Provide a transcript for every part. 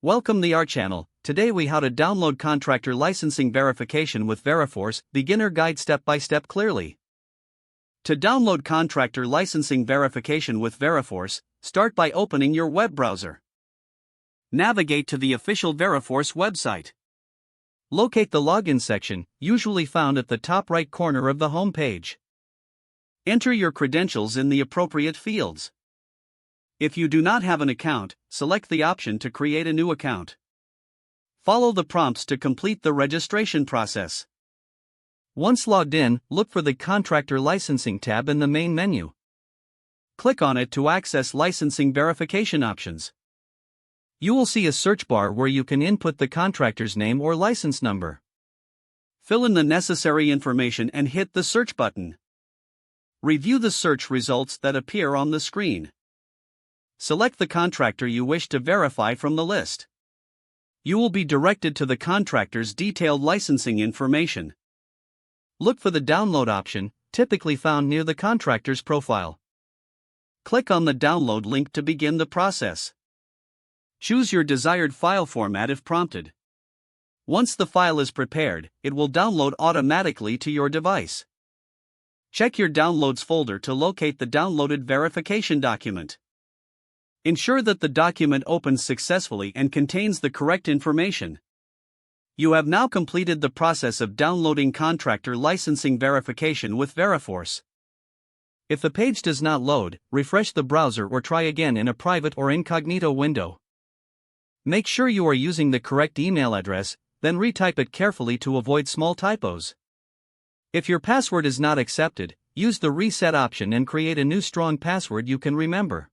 Welcome to our channel. Today we how to download contractor licensing verification with Veriforce, beginner guide step by step clearly. To download contractor licensing verification with Veriforce, start by opening your web browser. Navigate to the official Veriforce website. Locate the login section, usually found at the top right corner of the home page. Enter your credentials in the appropriate fields. If you do not have an account, select the option to create a new account. Follow the prompts to complete the registration process. Once logged in, look for the Contractor Licensing tab in the main menu. Click on it to access licensing verification options. You will see a search bar where you can input the contractor's name or license number. Fill in the necessary information and hit the search button. Review the search results that appear on the screen. Select the contractor you wish to verify from the list. You will be directed to the contractor's detailed licensing information. Look for the download option, typically found near the contractor's profile. Click on the download link to begin the process. Choose your desired file format if prompted. Once the file is prepared, it will download automatically to your device. Check your Downloads folder to locate the downloaded verification document. Ensure that the document opens successfully and contains the correct information. You have now completed the process of downloading contractor licensing verification with Veriforce. If the page does not load, refresh the browser or try again in a private or incognito window. Make sure you are using the correct email address, then retype it carefully to avoid small typos. If your password is not accepted, use the reset option and create a new strong password you can remember.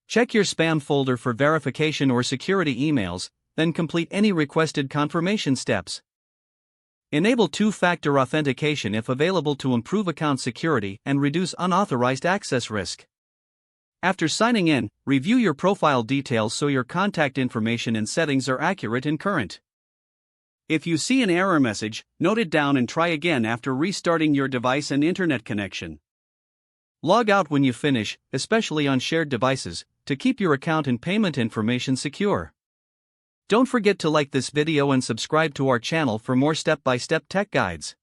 Check your spam folder for verification or security emails, then complete any requested confirmation steps. Enable two-factor authentication if available to improve account security and reduce unauthorized access risk. After signing in, review your profile details so your contact information and settings are accurate and current. If you see an error message, note it down and try again after restarting your device and internet connection. Log out when you finish, especially on shared devices, to keep your account and payment information secure. Don't forget to like this video and subscribe to our channel for more step-by-step tech guides.